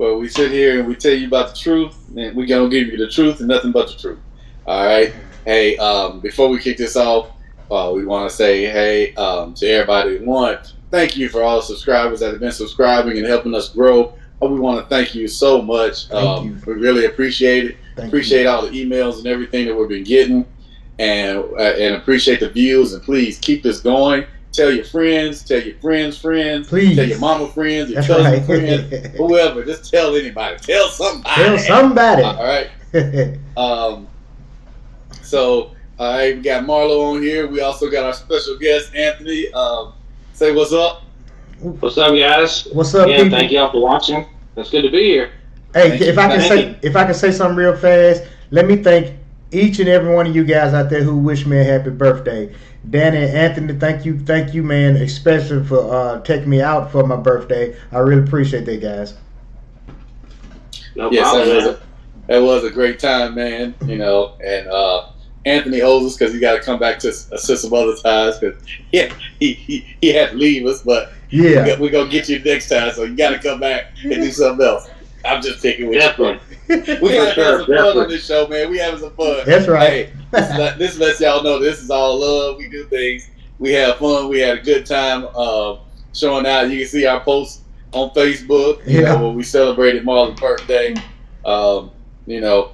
where we sit here and we tell you about the truth, and we're gonna give you the truth and nothing but the truth. All right. Hey, before we kick this off, we want to say, hey, to everybody. One, thank you for all the subscribers that have been subscribing and helping us grow. We want to thank you so much. Thank you. We really appreciate it. Appreciate all the emails and everything that we've been getting, and appreciate the views. And please keep this going. Tell your friends, tell your friends' friends, please. Tell your mama friends, your That's cousin right. friends, whoever. Just tell anybody. Tell somebody. Tell somebody. All right. So, all right, we got Marlo on here. We also got our special guest, Anthony. Say what's up. What's up, guys? What's up, people? Thank y'all for watching. It's good to be here. Hey, if I can say something real fast, let me thank each and every one of you guys out there who wish me a happy birthday. Danny and Anthony, thank you, man, especially for taking me out for my birthday. I really appreciate that, guys. No problem. That was a great time, man. You know, and Anthony owes us because he got to come back to assist some other times because he had to leave us, but we're gonna get you next time, so you got to come back and do something else. I'm just picking with you. We got to have some fun on this show, man. We having some fun. That's right. Hey, this lets y'all know this is all love. We do things. We have fun. We had a good time showing out. You can see our posts on Facebook. You know, when we celebrated Marlo's birthday. You know,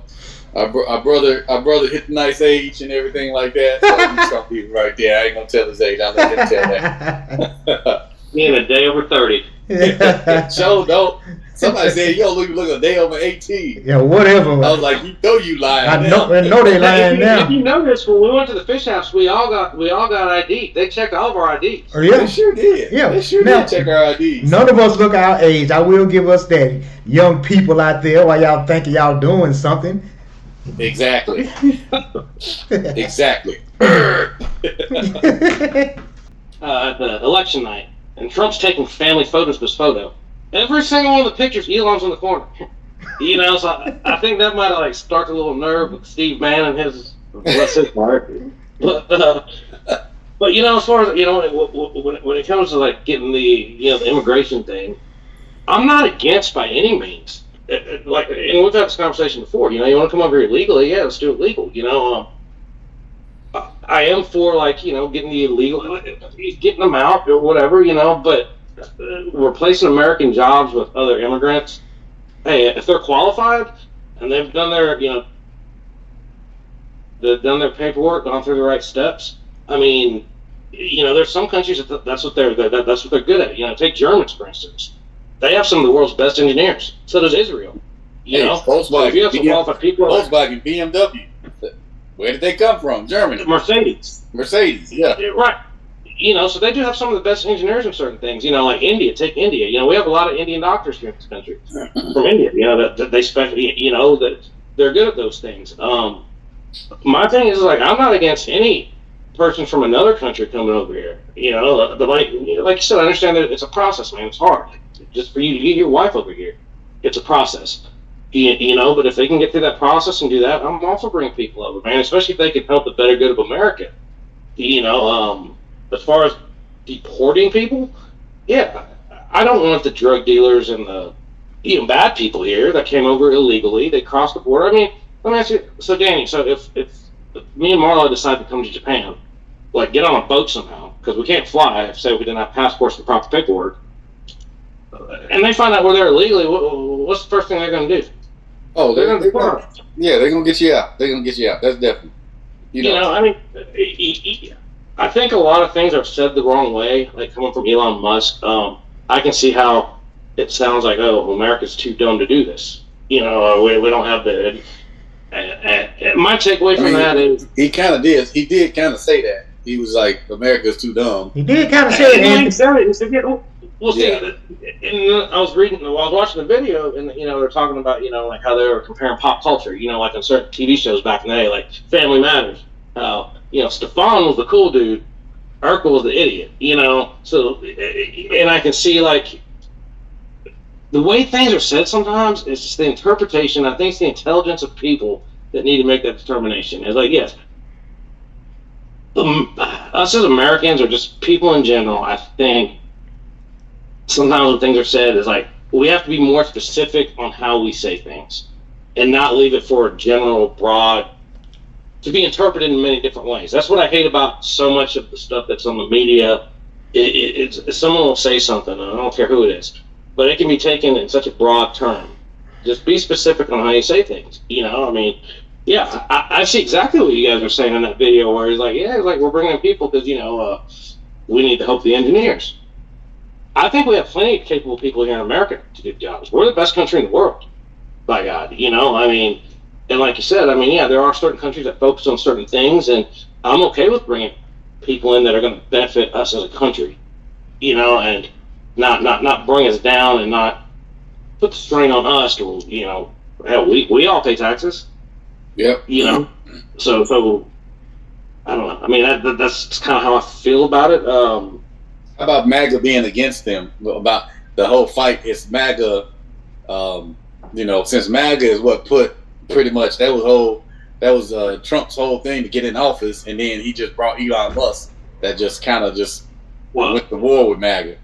our brother hit the nice age and everything like that. So some people right there. I ain't gonna tell his age. I'll let him tell that. Me a day over 30. Show don't. Somebody said you don't look a day over 18. Yeah, whatever. I was like, you know you lying. I know they lying now. If you notice, when we went to the fish house, we all got ID. They checked all of our IDs. Oh, yeah. They sure did. Yeah, they sure did check our IDs. None of us look our age. I will give us that. Young people out there, while y'all thinking y'all doing something. Exactly. Exactly. At the election night, and Trump's taking family photos of his photo. Every single one of the pictures, Elon's in the corner. You know, so I think that might have like sparked a little nerve with Steve Bannon and his part. But you know, as far as you know, when it comes to like getting the immigration thing, I'm not against by any means. Like, and we've had this conversation before. You know, you want to come over here legally? Yeah, let's do it legal. You know, I am for like getting the illegal, getting them out or whatever. You know, but replacing American jobs with other immigrants. Hey, if they're qualified and they've done their they've done their paperwork, gone through the right steps. I mean, there's some countries that's what they're good at. You know, take Germans for instance. They have some of the world's best engineers. So does Israel. You know, Volkswagen, so if you have some qualified people. Volkswagen, BMW. Where did they come from? Germany. Mercedes, yeah. Right. You know, so they do have some of the best engineers in certain things. You know, like India. Take India. You know, we have a lot of Indian doctors here in this country from India. You know, that they that they're good at those things. My thing is like I'm not against any person from another country coming over here. You know, but like you said, I understand that it's a process, man. It's hard. Just for you to get your wife over here, it's a process. You know, but if they can get through that process and do that, I'm also bringing people over, man. Especially if they can help the better good of America. You know, as far as deporting people, yeah, I don't want the drug dealers and the bad people here that came over illegally. They crossed the border. I mean, let me ask you. So, Danny, so if me and Marlo decide to come to Japan, like get on a boat somehow, because we can't fly. Say we didn't have passports and proper paperwork, and they find out we're there illegally, what's the first thing they're going to do? Oh, they're going to deport us. Yeah, they're going to get you out. They're going to get you out. That's definitely. You know, I mean, I think a lot of things are said the wrong way, like coming from Elon Musk. I can see how it sounds like, oh, America's too dumb to do this. You know, we don't have the. My takeaway from that is he kind of did. He did kind of say that. He was like, "America's too dumb." He did kind of say it. He said it. He said, "Well, see." And I was watching the video, and they're talking about like how they were comparing pop culture. Like on certain TV shows back in the day, like Family Matters. How Stefan was the cool dude, Urkel was the idiot. So and I can see like the way things are said sometimes. It's just the interpretation. I think it's the intelligence of people that need to make that determination. It's like, yes, us as Americans or just people in general, I think sometimes when things are said is like we have to be more specific on how we say things, and not leave it for a general, broad, to be interpreted in many different ways. That's what I hate about so much of the stuff that's on the media. Someone will say something, and I don't care who it is, but it can be taken in such a broad term. Just be specific on how you say things. I mean, yeah, I see exactly what you guys are saying in that video where it's like, yeah, it's like we're bringing people because, we need to help the engineers. I think we have plenty of capable people here in America to do jobs. We're the best country in the world, by God. I mean, and like you said, I mean, yeah, there are certain countries that focus on certain things, and I'm okay with bringing people in that are going to benefit us as a country, and not bring us down and not put the strain on us. Hell, we all pay taxes. Yep. So I don't know. I mean, that's kind of how I feel about it. How about MAGA being against them? About the whole fight, it's MAGA. Since MAGA is what put pretty much that was Trump's whole thing to get in office, and then he just brought Elon Musk that just kind of went to war with MAGA.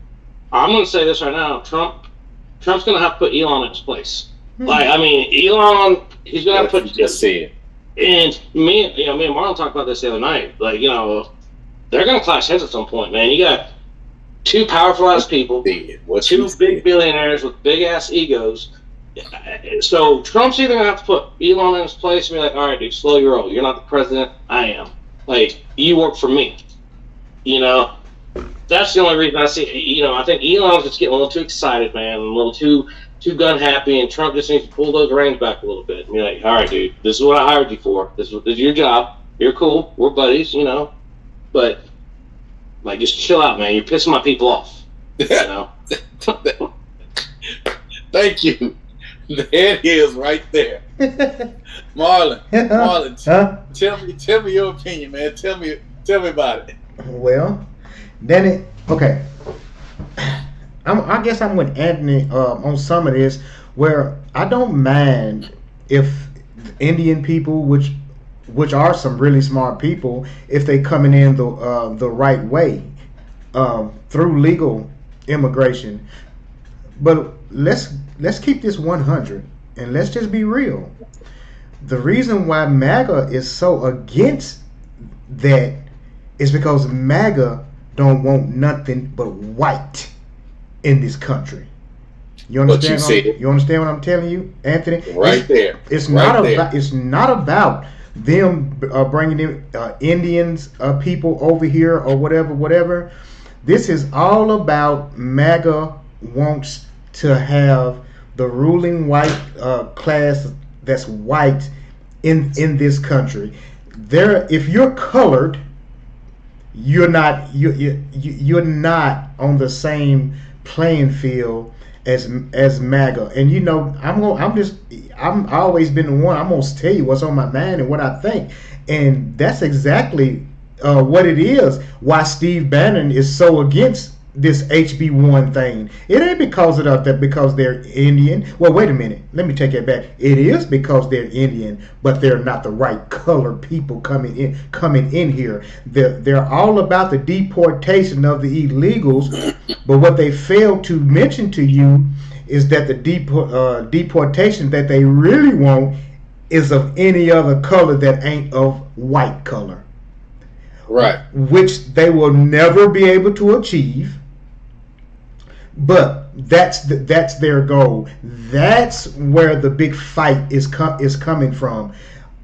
I'm going to say this right now: Trump's going to have to put Elon in his place. Like, I mean, Elon, he's going to have to put. You just said. And me and Marlo talked about this the other night. Like, they're going to clash heads at some point, man. You got two powerful ass people, two big billionaires with big ass egos. So Trump's either going to have to put Elon in his place and be like, all right, dude, slow your roll. You're not the president. I am. Like, you work for me. That's the only reason I see. I think Elon's just getting a little too excited, man, a little too gun happy, and Trump just needs to pull those reins back a little bit and be like, all right, dude, this is what I hired you for. This is your job. You're cool. We're buddies, But, like, just chill out, man. You're pissing my people off. Thank you. There it is right there. Marlon, Huh? tell me your opinion, man. Tell me about it. Well, then okay. I guess I'm with Anthony on some of this, where I don't mind if Indian people, which are some really smart people, if they coming in the right way through legal immigration. But let's keep this 100 and let's just be real. The reason why MAGA is so against that is because MAGA don't want nothing but white in this country. You understand? You understand what I'm telling you, Anthony? Right there. It's not about. It's not about them bringing in Indians, people over here or whatever. This is all about MAGA wants to have the ruling white class that's white in this country. If you're colored, you're not on the same playing field as MAGA. And I've always been the one. I'm gonna tell you what's on my mind and what I think, and that's exactly what it is. Why Steve Bannon is so against this HB1 thing. It ain't because they're Indian. Well, wait a minute. Let me take it back. It is because they're Indian, but they're not the right color people coming in here. They're all about the deportation of the illegals, but what they fail to mention to you is that the deportation that they really want is of any other color that ain't of white color. Right. Which they will never be able to achieve. But that's their goal. That's where the big fight is coming from.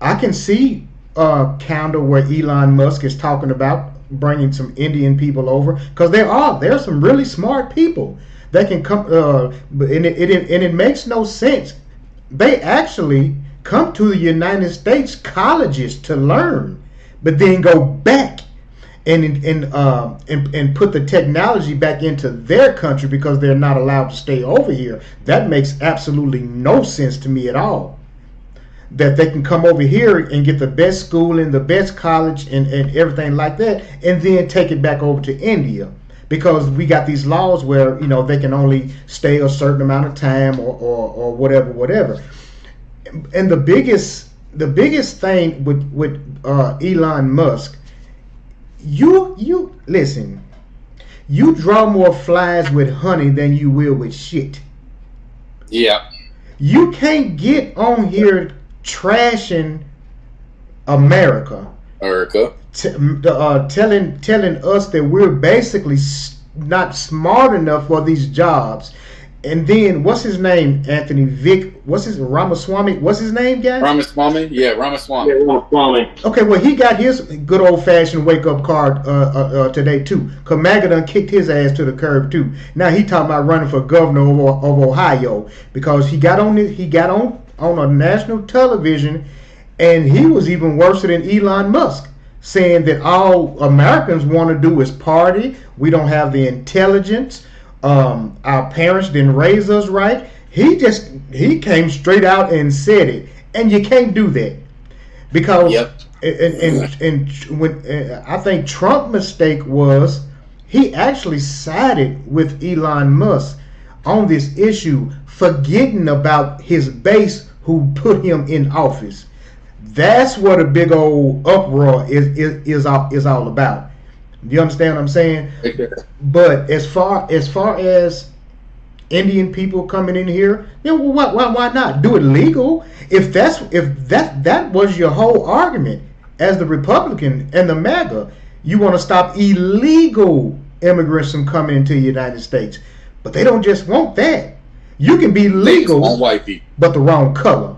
I can see counter where Elon Musk is talking about bringing some Indian people over, because there are some really smart people that can come. And it makes no sense. They actually come to the United States colleges to learn, but then go back and put the technology back into their country because they're not allowed to stay over here. That makes absolutely no sense to me at all. That they can come over here and get the best schooling, the best college, and everything like that, and then take it back over to India, because we got these laws where they can only stay a certain amount of time or whatever. And the biggest thing with Elon Musk. You listen. You draw more flies with honey than you will with shit. Yeah. You can't get on here trashing America, telling us that we're basically not smart enough for these jobs. And then what's his name? Anthony Vic. What's his Ramaswamy? What's his name, guys? Ramaswamy. Yeah, Ramaswamy. Yeah, Ramaswamy. Okay, well he got his good old fashioned wake up card today too. Cause MAGA done kicked his ass to the curb too. Now he talking about running for governor of Ohio because he got on a national television, and he was even worse than Elon Musk, saying that all Americans want to do is party. We don't have the intelligence. Our parents didn't raise us right. He came straight out and said it, and you can't do that because and when I think Trump's mistake was he actually sided with Elon Musk on this issue, forgetting about his base who put him in office. That's what a big old uproar is all about. Do you understand what I'm saying? But as far as Indian people coming in here, why not do it legal? If that was your whole argument as the Republican and the MAGA, you want to stop illegal immigrants from coming into the United States, but they don't just want that. You can be legal, but the wrong color.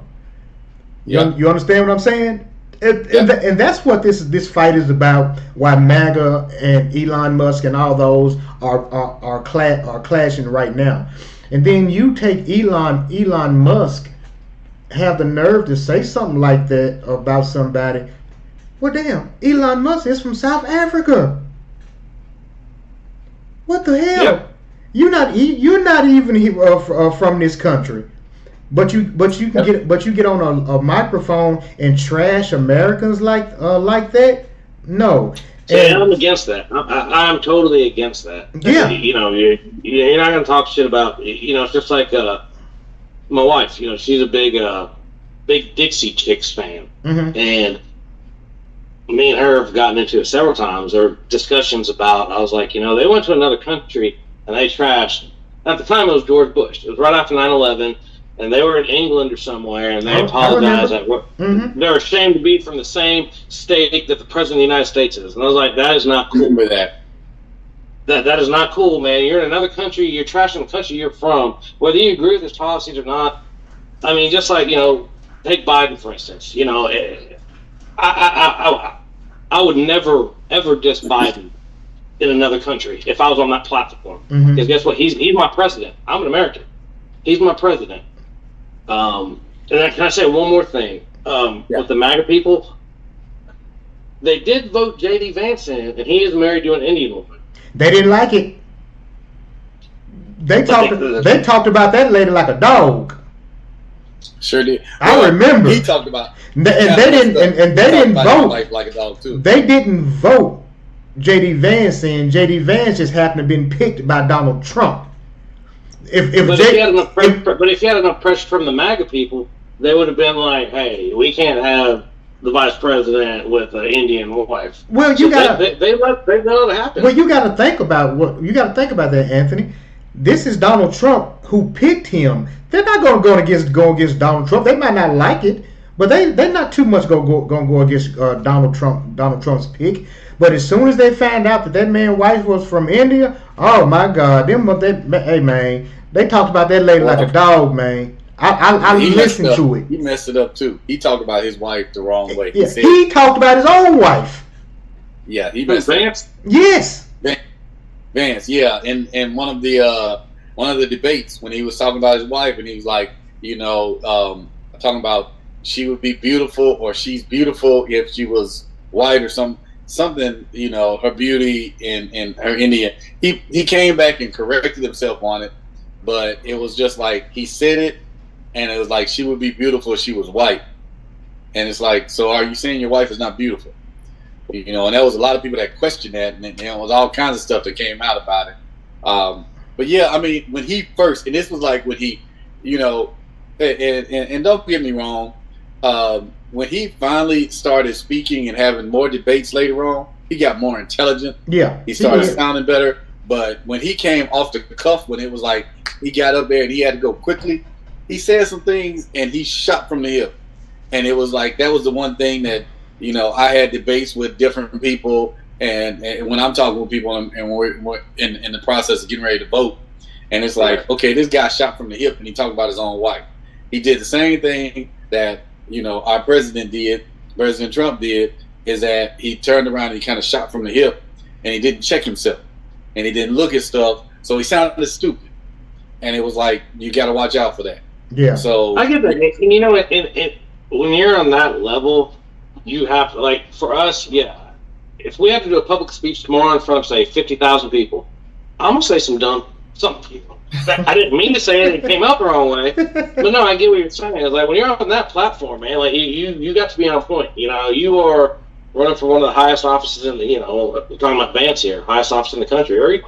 You understand what I'm saying? And that's what this fight is about. Why MAGA and Elon Musk and all those are clashing right now. And then you take Elon Musk have the nerve to say something like that about somebody. Well, damn, Elon Musk is from South Africa. What the hell? Yep. You're not even from this country. But you get on a microphone and trash Americans like that? No. And I'm against that. I'm totally against that. Yeah. You're not gonna talk shit about. It's just like my wife. She's a big Dixie Chicks fan, and me and her have gotten into it several times. There were discussions about. I was like, they went to another country and they trashed. At the time, it was George Bush. It was right after 9/11. And they were in England or somewhere, and they apologized. They're ashamed to be from the same state that the president of the United States is. And I was like, that is not cool. Remember that. That is not cool, man. You're in another country. You're trashing the country you're from. Whether you agree with his policies or not. I mean, just like, take Biden, for instance. I would never, ever diss Biden in another country if I was on that platform. Because guess what? He's my president. I'm an American. He's my president. And can I say one more thing? With the MAGA people, they did vote J.D. Vance in, and he is married to an Indian woman. They didn't like it. They talked about that lady like a dog. Sure did. I remember. He talked about. And they didn't vote like a dog too. They didn't vote J.D. Vance in. J.D. Vance just happened to have been picked by Donald Trump. If you had enough pressure from the MAGA people, they would have been like, "Hey, we can't have the vice president with an Indian wife." Well, they let it happen. Well, you got to think about that, Anthony. This is Donald Trump who picked him. They're not going to go against Donald Trump. They might not like it, but they're not too much going to go against Donald Trump's pick. But as soon as they found out that man's wife was from India, oh my God, hey man, they talked about that lady like a dog, man. I listened to it. He messed it up too. He talked about his wife the wrong way. Yeah, he talked about his own wife. Yeah, he messed Vance. Yes, Vance. Yeah, and one of the debates when he was talking about his wife, and he was like, talking about she would be beautiful or she's beautiful if she was white or something, her beauty in her Indian. He came back and corrected himself on it, but it was just like he said it, and it was like she would be beautiful if she was white, and it's like, so are you saying your wife is not beautiful? And there was a lot of people that questioned that, and there was all kinds of stuff that came out about it. But yeah, I mean, when he first, and this was like when he, and don't get me wrong, when he finally started speaking and having more debates later on, he got more intelligent. Yeah, he started sounding better. But when he came off the cuff, when it was like he got up there and he had to go quickly, he said some things and he shot from the hip. And it was like, that was the one thing that, I had debates with different people. And when I'm talking with people and we're in the process of getting ready to vote, and it's like, okay, this guy shot from the hip and he talked about his own wife. He did the same thing that, our president did, President Trump did, is that he turned around and he kind of shot from the hip and he didn't check himself and he didn't look at stuff. So he sounded stupid. And it was like, you got to watch out for that. Yeah. So I get that. And when you're on that level, you have to, like, for us, if we have to do a public speech tomorrow in front of, say, 50,000 people, I'm going to say something people. I didn't mean to say it. It came out the wrong way. But no, I get what you're saying. It's like, when you're on that platform, man, like, you got to be on point. You are running for one of the highest offices in the, we're talking about Vance here, highest office in the country. Or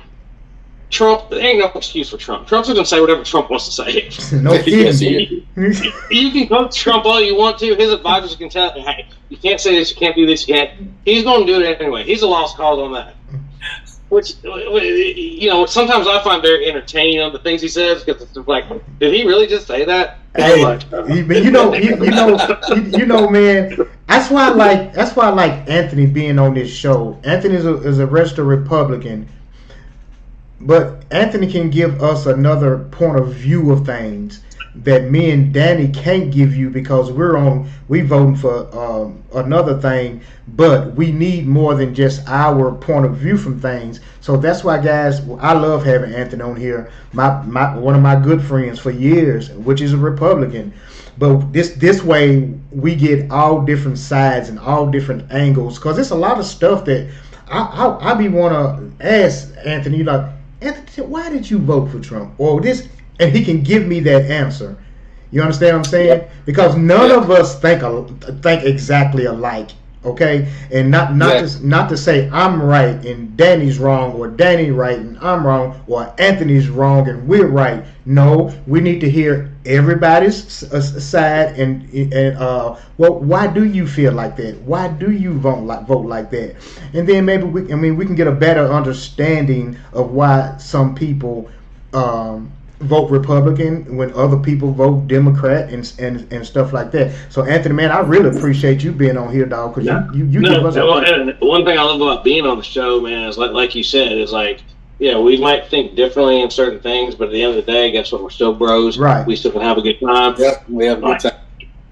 Trump, there ain't no excuse for Trump. Trump's going to say whatever Trump wants to say. No kidding. You can coach Trump all you want to. His advisors can tell him, hey, you can't say this, you can't do this, you can't. He's going to do it anyway. He's a lost cause on that. Which, sometimes I find very entertaining on the things he says, because it's like, did he really just say that? Hey, man. That's why I like Anthony being on this show. Anthony is a registered Republican, but Anthony can give us another point of view of things that me and Danny can't give you, because we voting for another thing, but we need more than just our point of view from things. So that's why, guys, I love having Anthony on here. One of my good friends for years, which is a Republican. But this way we get all different sides and all different angles, because it's a lot of stuff that I be want to ask Anthony, like, Anthony, why did you vote for Trump or this? And he can give me that answer. You understand what I'm saying? Because none of us think exactly alike, okay? And not to say I'm right and Danny's wrong, or Danny right and I'm wrong, or Anthony's wrong and we're right. No, we need to hear everybody's side and well, why do you feel like that? Why do you vote like that? And then maybe we can get a better understanding of why some people vote Republican when other people vote Democrat and stuff like that. So Anthony, man, I really appreciate you being on here, dog, because you give us one thing I love about being on the show, man, is like you said, is like, we might think differently in certain things, but at the end of the day, guess what? We're still bros. Right. We still can have a good time. Yep, we have a good time.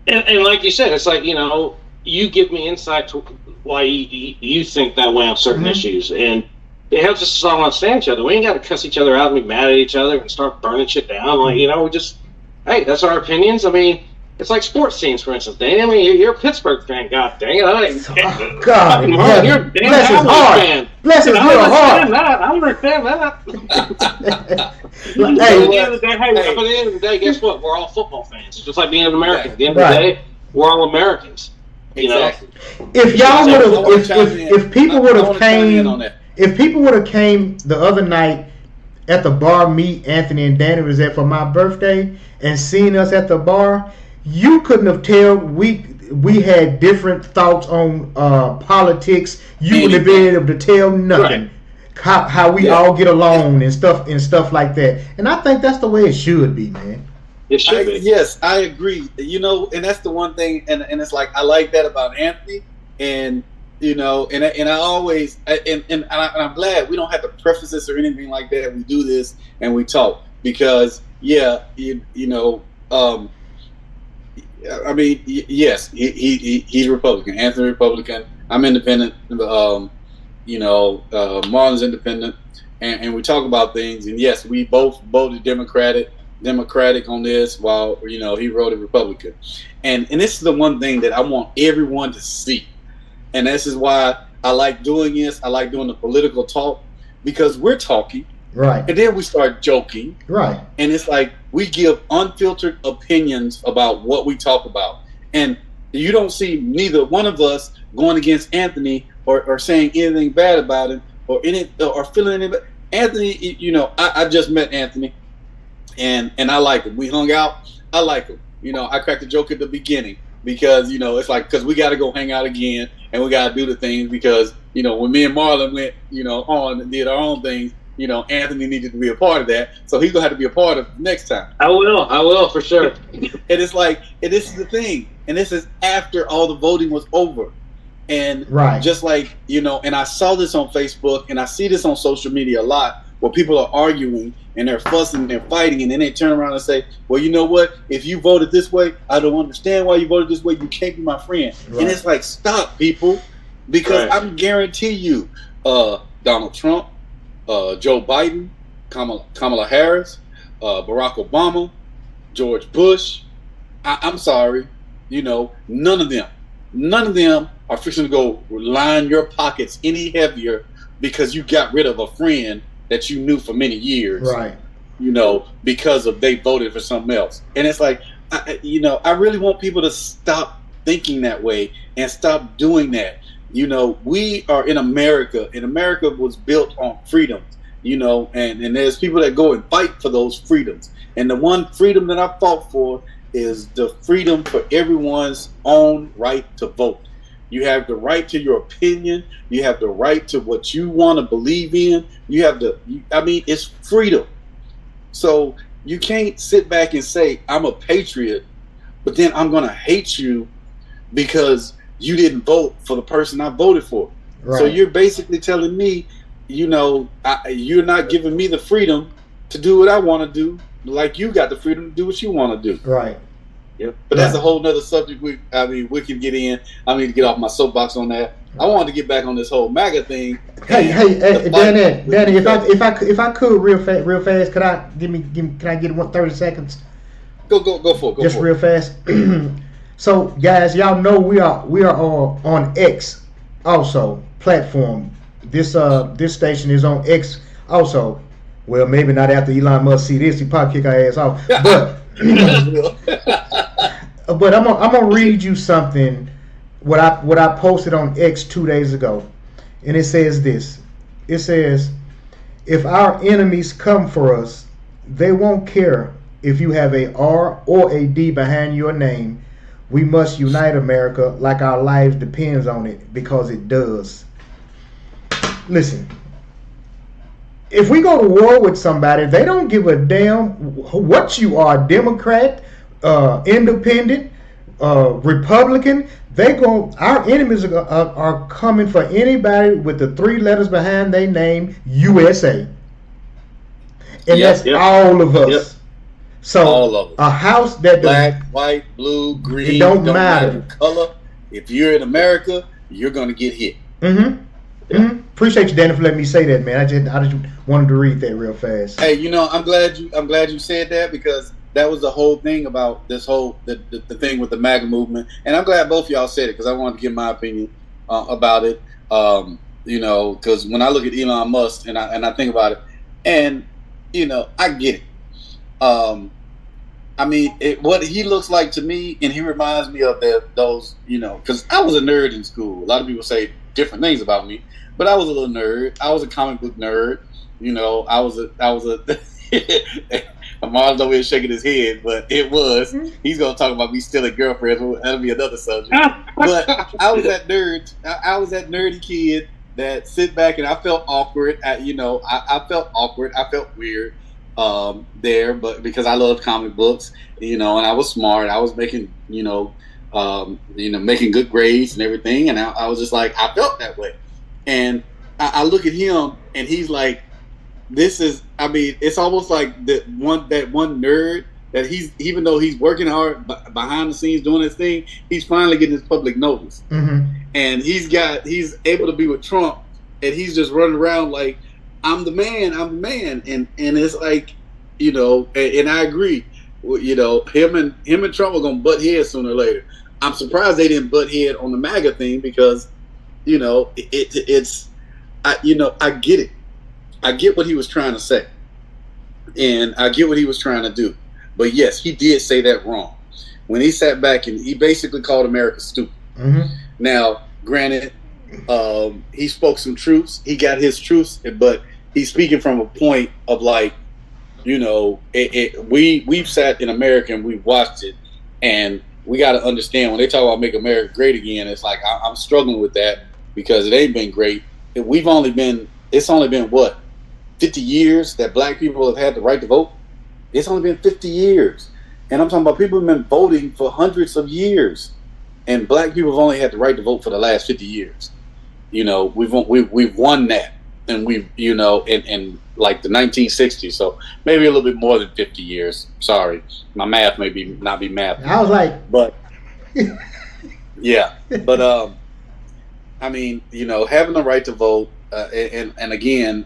And like you said, it's like, you give me insight to why you think that way on certain issues, and it helps us all understand each other. We ain't got to cuss each other out and be mad at each other and start burning shit down. Like, we just, hey, that's our opinions. I mean, it's like sports teams, for instance. Danny, I mean, you're a Pittsburgh fan. God dang it. God, you're a damn Cowboys fan. Bless his little heart. I understand that. Hey, at the end of the day, guess what? We're all football fans. It's just like being an American. At the end of the day, we're all Americans. Exactly. If y'all would have, if people would have came. If people would have came the other night at the bar me, Anthony, and Danny was at for my birthday and seen us at the bar, you couldn't have tell we had different thoughts on politics. You wouldn't have been able to tell nothing. Right. How we all get along and stuff like that. And I think that's the way it should be, man. It should be. Yes, I agree. And that's the one thing, and it's like I like that about Anthony, and and I always and I'm glad we don't have to preface this or anything like that. We do this and we talk because yes, he's Republican. Anthony Republican. I'm independent. Marlon's independent, and we talk about things. And yes, we both voted Democratic on this, while he voted Republican. And this is the one thing that I want everyone to see. And this is why I like doing this. I like doing the political talk, because we're talking, right? And then we start joking, right? And it's like we give unfiltered opinions about what we talk about, and you don't see neither one of us going against Anthony or saying anything bad about him or feeling any. Anthony, I just met Anthony, and I like him. We hung out. I like him. I cracked a joke at the beginning. Because it's like, because we got to go hang out again and we got to do the things, because when me and Marlon went on and did our own things, Anthony needed to be a part of that, so he's gonna have to be a part of it next time. I will for sure. And it's like, and this is the thing, and this is after all the voting was over. And just like, and I saw this on Facebook and I see this on social media a lot where people are arguing and they're fussing and they're fighting, and then they turn around and say, well, you know what? If you voted this way, I don't understand why you voted this way. You can't be my friend. And it's like, stop, people, because I guarantee you, Donald Trump, Joe Biden, Kamala Harris, Barack Obama, George Bush, I'm sorry, none of them are fixing to go line your pockets any heavier because you got rid of a friend that you knew for many years, because they voted for something else. And it's like, I really want people to stop thinking that way and stop doing that. We are in America, and America was built on freedom, and there's people that go and fight for those freedoms. And the one freedom that I fought for is the freedom for everyone's own right to vote. You have the right to your opinion. You have the right to what you want to believe in. You have it's freedom. So you can't sit back and say, I'm a patriot, but then I'm going to hate you because you didn't vote for the person I voted for. So you're basically telling me, you're not giving me the freedom to do what I want to do, like you got the freedom to do what you want to do. Right. Yep. But that's a whole nother subject we can get in. I need to get off my soapbox on that. I wanted to get back on this whole MAGA thing. Hey, Danny, if I could real fast, can I get 30 seconds? Go for it. Just real fast. So guys, y'all know we are on X also platform. This station is on X also. Well, maybe not after Elon Musk see this, he probably kick our ass off. But but I'm gonna read you something what I posted on X 2 days ago, and it says this. It says, if our enemies come for us, they won't care if you have a R or a D behind your name. We must unite America like our lives depends on it, because it does. Listen, if we go to war with somebody, they don't give a damn what you are, Democrat, Independent, Republican. Our enemies are coming for anybody with the 3 letters behind their name, USA. And that's all of us. Yep. So all of us. A house that black, white, blue, green, it don't matter color. If you're in America, you're gonna get hit. Mm-hmm. Yeah. Mm-hmm. Appreciate you, Danny, for letting me say that, man. I just wanted to read that real fast. Hey, I'm glad you said that, because that was the whole thing about this whole the thing with the MAGA movement, and I'm glad both of y'all said it, because I wanted to give my opinion about it. Because when I look at Elon Musk and I think about it, and I get it. What he looks like to me, and he reminds me of those, because I was a nerd in school. A lot of people say different things about me, but I was a little nerd. I was a comic book nerd. I was a Marlo over here shaking his head, but he's gonna talk about me stealing girlfriends. That'll be another subject. But I was that nerd. I was that nerdy kid that sit back, and I felt awkward. I felt awkward. I felt weird there, but because I loved comic books, and I was smart. I was making, making good grades and everything, and I was just like, I felt that way. And I look at him, and he's like, it's almost like that one nerd that he's, even though he's working hard behind the scenes doing his thing, he's finally getting his public notice. Mm-hmm. And he's able to be with Trump, and he's just running around like, I'm the man, and it's like, and I agree, him and Trump are gonna butt heads sooner or later. I'm surprised they didn't butt head on the MAGA thing, because, I get it. I get what he was trying to say, and I get what he was trying to do. But yes, he did say that wrong when he sat back and he basically called America stupid. Mm-hmm. Now, granted, he spoke some truths. He got his truths, but he's speaking from a point of like, we've sat in America and we've watched it, and we got to understand when they talk about make America great again. It's like I'm struggling with that, because it ain't been great. It's only been what, 50 years that black people have had the right to vote? It's only been 50 years. And I'm talking about people have been voting for hundreds of years. And black people have only had the right to vote for the last 50 years. You know, we've won that. And we've, you know, in like the 1960s. So maybe a little bit more than 50 years. Sorry. My math may be not be math. I was like, but yeah. But I mean, you know, having the right to vote, and again,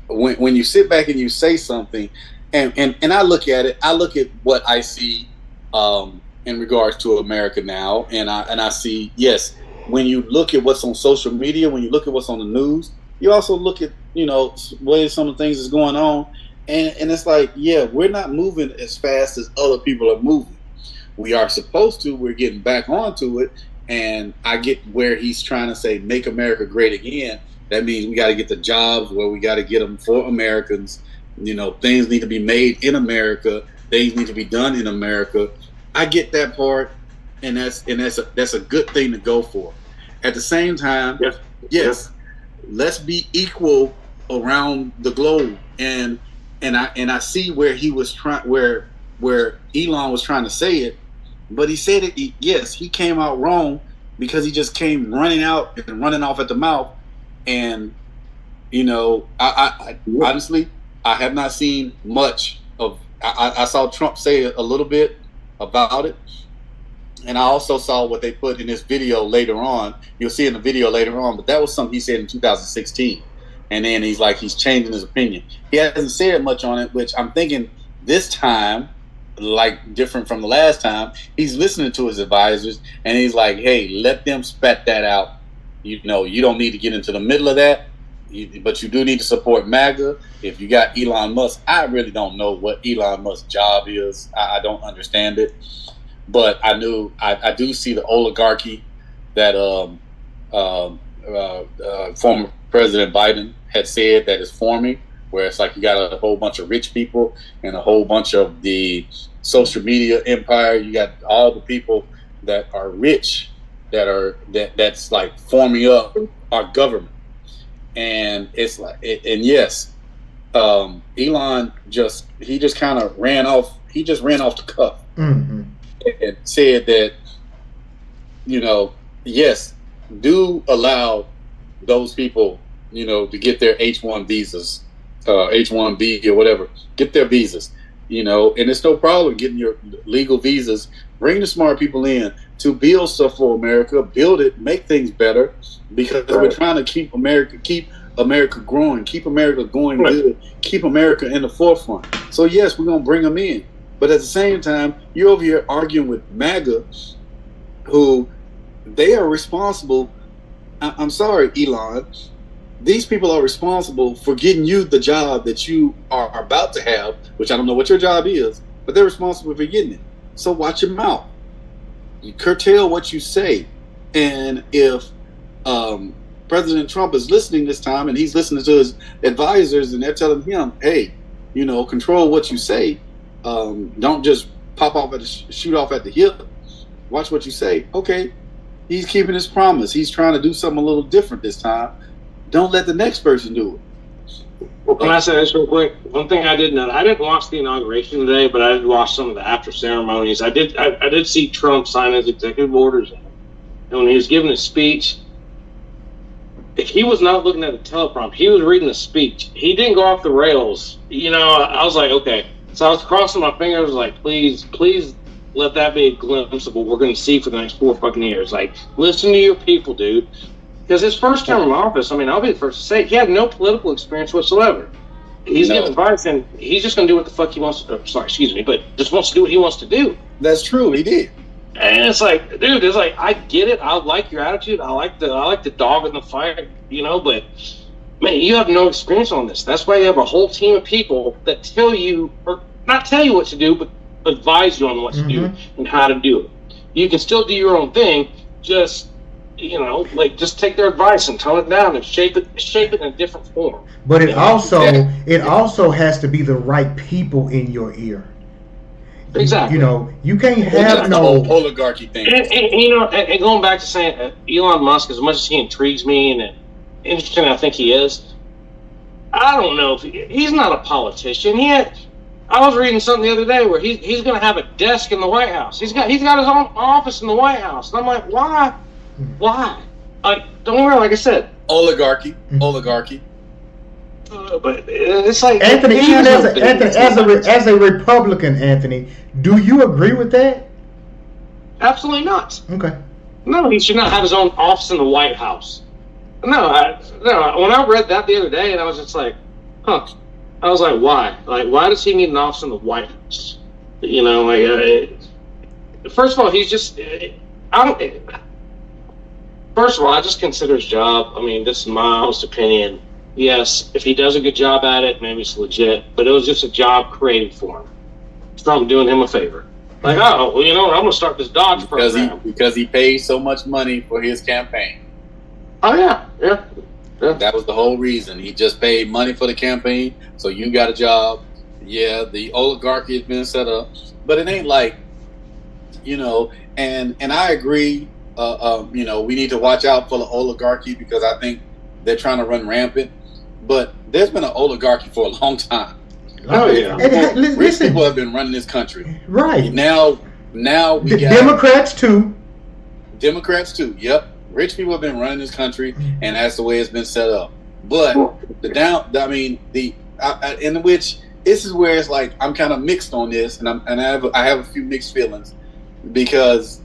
when you sit back and you say something, and I look at it, I look at what I see in regards to America now, and I see, yes, when you look at what's on social media, when you look at what's on the news, you also look at, you know, where some of the things is going on, and it's like, yeah, we're not moving as fast as other people are moving. We are supposed to. We're getting back onto it, and I get where he's trying to say, "Make America great again." That means we got to get the jobs where we got to get them for Americans. You know, things need to be made in America. Things need to be done in America. I get that part, and that's a good thing to go for. At the same time, yes, let's be equal around the globe, and I see where he was trying, where Elon was trying to say it, but he said it. Yes, he came out wrong because he just came running out and running off at the mouth. And you know, I honestly, I have not seen much of. I saw Trump say a little bit about it, and I also saw what they put in this video later on. You'll see in the video later on, but that was something he said in 2016, and then he's changing his opinion. He hasn't said much on it, which I'm thinking this time, like different from the last time, he's listening to his advisors, and he's like, "Hey, let them spat that out. You know, you don't need to get into the middle of that, but you do need to support MAGA. If you got Elon Musk, I really don't know what Elon Musk's job is. I don't understand it, but I do see the oligarchy that former President Biden had said that is forming, where it's like you got a whole bunch of rich people and a whole bunch of the social media empire. You got all the people that are rich that's like forming up our government, and it's like, and yes, Elon just kind of ran off. He just ran off the cuff and said that, you know, yes, do allow those people, you know, to get their H-1 visas, H-1B or whatever, get their visas, you know, and it's no problem getting your legal visas. Bring the smart people in to build stuff for America, build it, make things better, because we're trying to keep America growing, keep America going good, keep America in the forefront. So yes, we're gonna bring them in, but at the same time, you're over here arguing with MAGA, who they are responsible. I'm sorry, Elon. These people are responsible for getting you the job that you are about to have, which I don't know what your job is, but they're responsible for getting it. So watch your mouth. You curtail what you say. And if President Trump is listening this time and he's listening to his advisors and they're telling him, hey, you know, control what you say. Don't just shoot off at the hip. Watch what you say. Okay, he's keeping his promise. He's trying to do something a little different this time. Don't let the next person do it. Well, can I say this real quick? One thing I did know, I didn't watch the inauguration today, but I did watch some of the after ceremonies. I did see Trump sign his executive orders, and when he was giving his speech, he was not looking at the teleprompter. He was reading the speech. He didn't go off the rails. You know, I was like, okay. So I was crossing my fingers, like, please let that be a glimpse of what we're going to see for the next 4 fucking years. Like, listen to your people, dude. Because his first term in office, I mean, I'll be the first to say, he had no political experience whatsoever. He's giving advice, and he's just going to do what the fuck he wants to do. But just wants to do what he wants to do. That's true, he did. And it's like, dude, it's like, I get it. I like your attitude. I like the dog in the fight, you know, but, man, you have no experience on this. That's why you have a whole team of people that tell you, or not tell you what to do, but advise you on what to do and how to do it. You can still do your own thing, just... you know, like, just take their advice and tone it down and shape it in a different form. But it also has to be the right people in your ear. Exactly. You know, you can't have no oligarchy thing. And you know, and going back to saying Elon Musk, as much as he intrigues me and interesting, I think he is. I don't know if he's not a politician yet. I was reading something the other day where he's going to have a desk in the White House. He's got his own office in the White House, and I'm like, why? Don't worry, like I said, oligarchy. But it's like Anthony, even as a Republican, Anthony, do you agree with that? Absolutely not. Okay. No, he should not have his own office in the White House. No. When I read that the other day, and I was just like, huh. I was like, why? Like, why does he need an office in the White House? You know, like, first of all, he's just. First of all, I just consider his job. I mean, this is my honest opinion. Yes, if he does a good job at it, maybe it's legit. But it was just a job created for him. Trump doing him a favor. Like, oh, well, you know what? I'm going to start this Dodge program. Because he paid so much money for his campaign. Oh, yeah. That was the whole reason. He just paid money for the campaign, so you got a job. Yeah, the oligarchy has been set up. But it ain't like, you know, and I agree, you know, we need to watch out for the oligarchy because I think they're trying to run rampant. But there's been an oligarchy for a long time. Oh, yeah. Rich people have been running this country. Right. Now we got Democrats too. Yep. Rich people have been running this country, and that's the way it's been set up. But in which this is where it's like I'm kind of mixed on this, and I have a few mixed feelings because,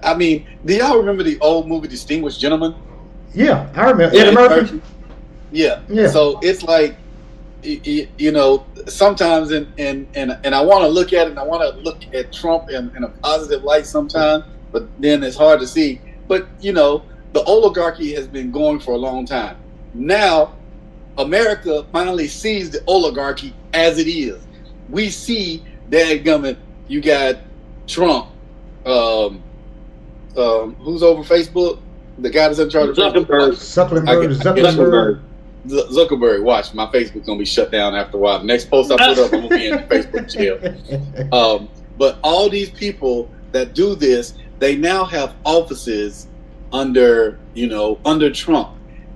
I mean, do y'all remember the old movie Distinguished Gentleman? Yeah, I remember. Eddie Murphy. Yeah. So it's like, you know, sometimes and I want to look at it, and I want to look at Trump in a positive light sometimes, but then it's hard to see. But, you know, the oligarchy has been going for a long time. Now, America finally sees the oligarchy as it is. We see dadgummit, you got Trump, who's over Facebook? The guy that's in charge of Zuckerberg. Zuckerberg. Watch, my Facebook's going to be shut down after a while. The next post I put up, I'm going to be in Facebook jail. But all these people that do this, they now have offices under Trump.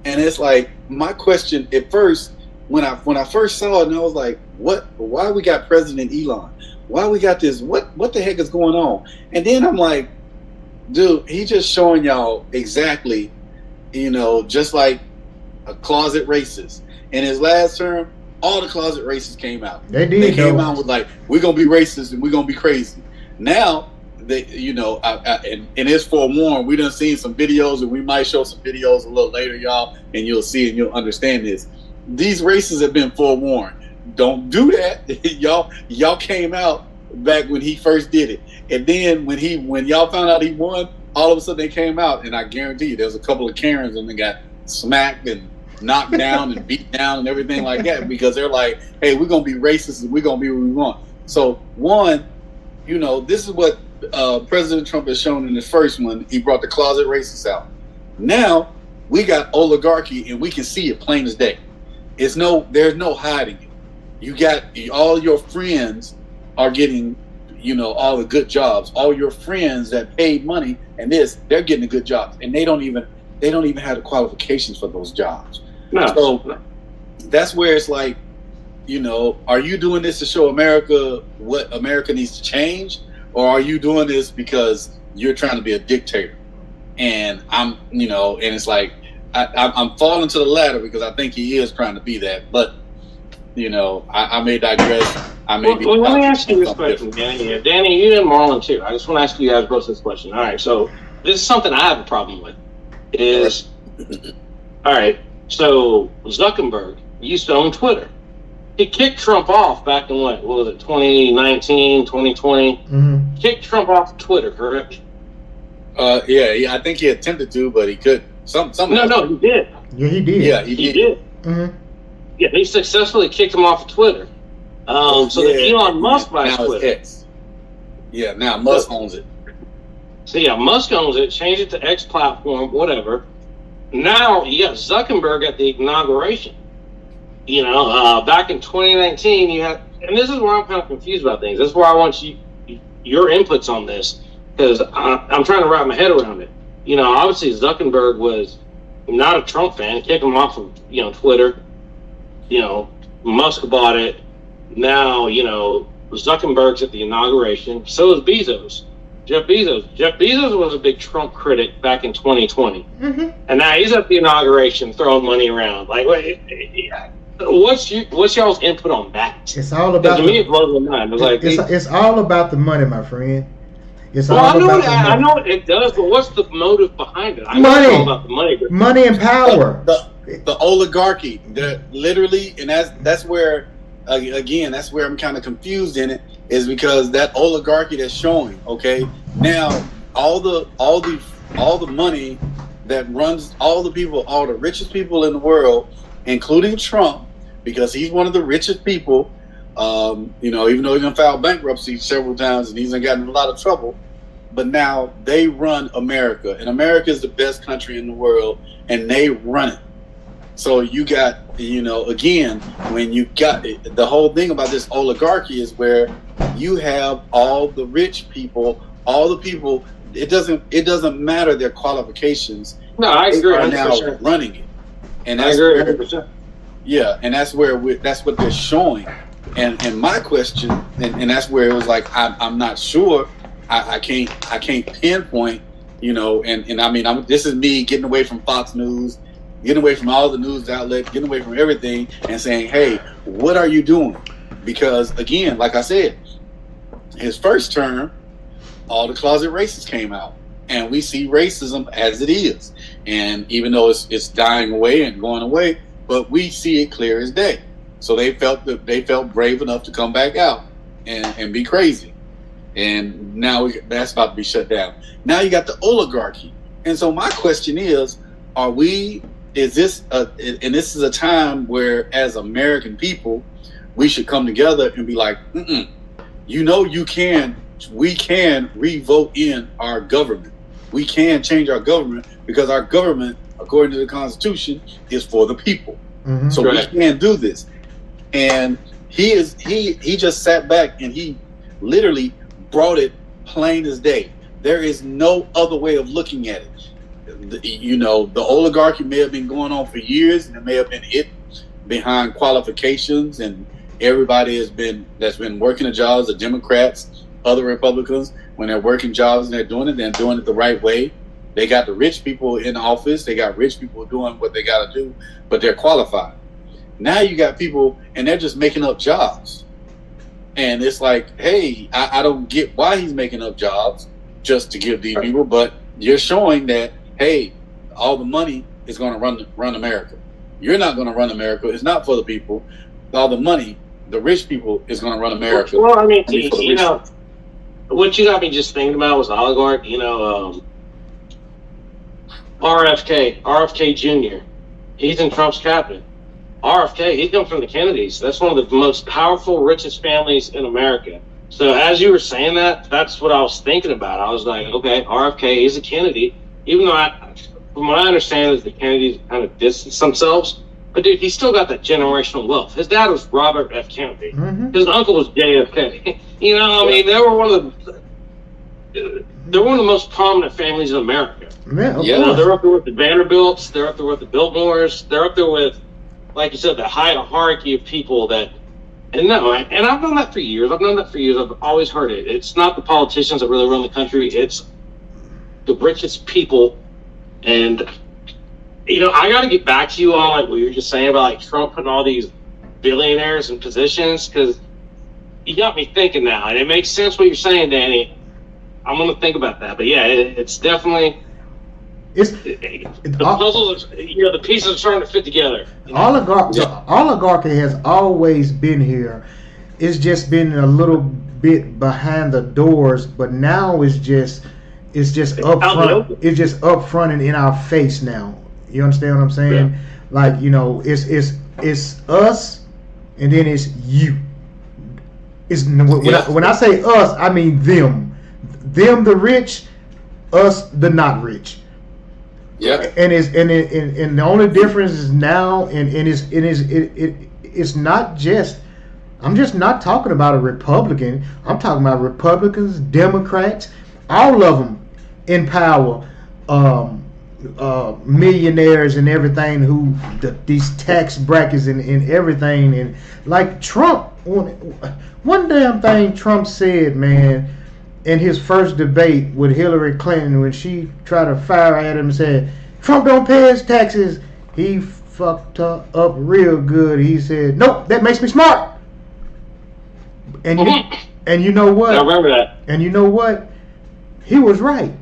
And it's like, my question at first, when I first saw it, and I was like, why we got President Elon? Why we got this? What the heck is going on? And then I'm like, dude, he just showing y'all exactly, you know, just like a closet racist. In his last term, all the closet racists came out. They came out with like, we're going to be racist and we're going to be crazy. Now, they, you know, and it's forewarned. We done seen some videos, and we might show some videos a little later, y'all, and you'll see and you'll understand this. These racists have been forewarned. Don't do that. y'all came out back when he first did it, and then when y'all found out he won, all of a sudden they came out, and I guarantee you, there's a couple of Karens and they got smacked and knocked down and beat down and everything like that because they're like, hey, we're gonna be racist and we're gonna be what we want. So one, you know, this is what President Trump has shown in the first one. He brought the closet racists out. Now we got oligarchy, and we can see it plain as day. There's no hiding it. You got all your friends are getting, you know, all the good jobs. All your friends that paid money and they're getting the good jobs, and they don't even have the qualifications for those jobs. No. So that's where it's like, you know, are you doing this to show America what America needs to change? Or are you doing this because you're trying to be a dictator? And I'm, you know, and it's like, I'm falling to the latter because I think he is trying to be that. But, you know, I may digress. Let me ask you this question, Danny. Danny, you and Marlon too. I just want to ask you guys both this question. All right, so this is something I have a problem with. All right, so Zuckerberg used to own Twitter. He kicked Trump off back in what was it, 2019, 2020? Mm-hmm. Kicked Trump off Twitter, correct? Yeah, I think he attempted to, but he couldn't. No, he did. Yeah, he did. Yeah, he did. Mm-hmm. Yeah, he successfully kicked him off of Twitter. Then Elon Musk buys Twitter. X. Yeah, now Musk owns it. So yeah, Musk owns it, changed it to X platform, whatever. Now you got Zuckerberg at the inauguration. You know, back in 2019, you had, and this is where I'm kind of confused about things. This is where I want your inputs on this, because I'm trying to wrap my head around it. You know, obviously Zuckerberg was not a Trump fan. He kicked him off of, you know, Twitter. Musk bought it. Now, Zuckerberg's at the inauguration. So is Bezos. Jeff Bezos. Jeff Bezos was a big Trump critic back in 2020. Mm-hmm. And now he's at the inauguration throwing money around. Like, what's y'all's input on that? It's all about. To me, it blows my mind. It's all about the money, my friend. I know it does, but what's the motive behind it? I know money. It's all about the money. Money and power. The oligarchy. Literally, and that's where, again, that's where I'm kind of confused in it, is because that oligarchy that's showing. Okay, now all the money that runs all the richest people in the world, including Trump, because he's one of the richest people. Even though he's gonna file bankruptcy several times and he's gotten in a lot of trouble, but now they run America, and America is the best country in the world, and they run it. So you got, again, when you got it, the whole thing about this oligarchy is where you have all the rich people, all the people. It doesn't matter their qualifications. No, I agree. They are now running it, and I agree 100%. Yeah, and that's what they're showing. And my question, and that's where it was like I'm not sure. I can't pinpoint, and I mean this is me getting away from Fox News, getting away from all the news outlets, getting away from everything, and saying, hey, what are you doing? Because again, like I said, his first term, all the closet racists came out, and we see racism as it is, and even though it's dying away and going away, but we see it clear as day. So they felt brave enough to come back out and be crazy, and now that's about to be shut down. Now you got the oligarchy, and so my question is this is a time where, as American people, we should come together and be like, we can re-vote in our government. We can change our government, because our government, according to the Constitution, is for the people. Mm-hmm. So we can do this. And he just sat back and he literally brought it plain as day. There is no other way of looking at it. The oligarchy may have been going on for years, and it may have been behind qualifications, and everybody that's been working the jobs, the Democrats, other Republicans, when they're working jobs and they're doing it the right way. They got the rich people in office, they got rich people doing what they got to do, but they're qualified. Now you got people, and they're just making up jobs. And it's like, hey, I don't get why he's making up jobs just to give these people, but you're showing that, hey, all the money is going to run America. You're not going to run America. It's not for the people. All the money, the rich people, is going to run America. Well, I mean, what you got me just thinking about was oligarch, RFK Jr. He's in Trump's cabinet. RFK, he comes from the Kennedys. That's one of the most powerful, richest families in America. So as you were saying that's what I was thinking about. I was like, okay, RFK is a Kennedy, even though from what I understand is the Kennedys kind of distance themselves. But dude, he's still got that generational wealth. His dad was Robert F. Kennedy. Mm-hmm. His uncle was JFK. I mean, they were one of the most prominent families in America. Yeah, they're up there with the Vanderbilts. They're up there with the Biltmores. They're up there with, like you said, the hierarchy of people that. And I've known that for years. I've always heard it. It's not the politicians that really run the country. It's the richest people. And I got to get back to you on like what you were just saying about like Trump putting all these billionaires in positions, because you got me thinking now, and it makes sense what you're saying, Danny. I'm gonna think about that. But yeah, it's definitely the puzzles. The pieces are starting to fit together. Oligarchy has always been here. It's just been a little bit behind the doors, but now it's just up front. It's just up front and in our face now. You understand what I'm saying? Yeah. Like, it's us, and then it's you. When I say us, I mean them. Them the rich, us the not rich. Yeah. And the only difference is now, and it's not just. I'm just not talking about a Republican. I'm talking about Republicans, Democrats, all of them in power. millionaires and everything who these tax brackets and everything, and like Trump, one damn thing Trump said, man, in his first debate with Hillary Clinton when she tried to fire at him and said Trump don't pay his taxes, he fucked her up real good. He said, nope, that makes me smart. And you know what? I remember that. And you know what? He was right.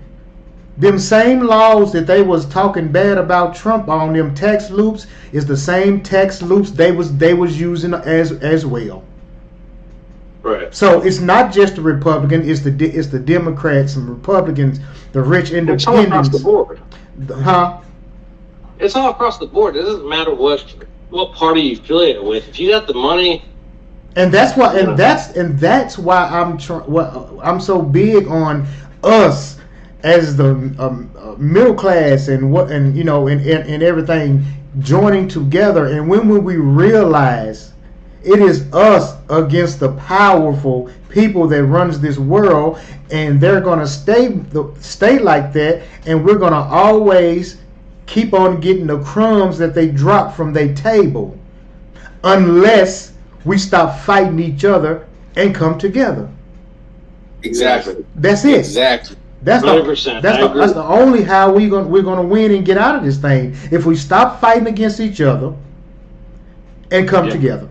Them same laws that they was talking bad about Trump on, them tax loops, is the same tax loops they was using as well. Right. So it's not just the Republican, it's the Democrats and Republicans, the rich independents. It's all across the board. Huh? It's all across the board. It doesn't matter what party you affiliate with. If you got the money. And that's why, that's why I'm so big on us as the middle class and you know and everything joining together. And when we realize it is us against the powerful people that runs this world, and they're gonna stay like that, and we're gonna always keep on getting the crumbs that they drop from their table, unless we stop fighting each other and come together. Exactly. That's it. Exactly. That's 100%. that's the only how we're gonna win and get out of this thing, if we stop fighting against each other and come together.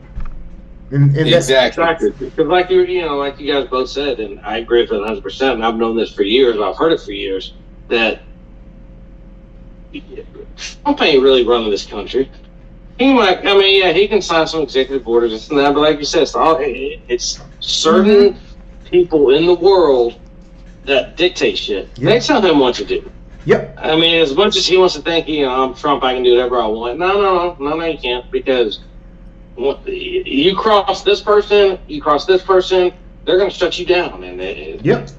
And Exactly. Because like like you guys both said, and I agree with it 100%. And I've known this for years. I've heard it for years that Trump ain't really running this country. He might. I mean, yeah, he can sign some executive orders and that, but like you said, it's certain people in the world that dictate shit. Yep. They tell him what to do. Yep. I mean, as much as he wants to think, I'm Trump, I can do whatever I want. No, you can't, because you cross this person, they're going to shut you down. And yep.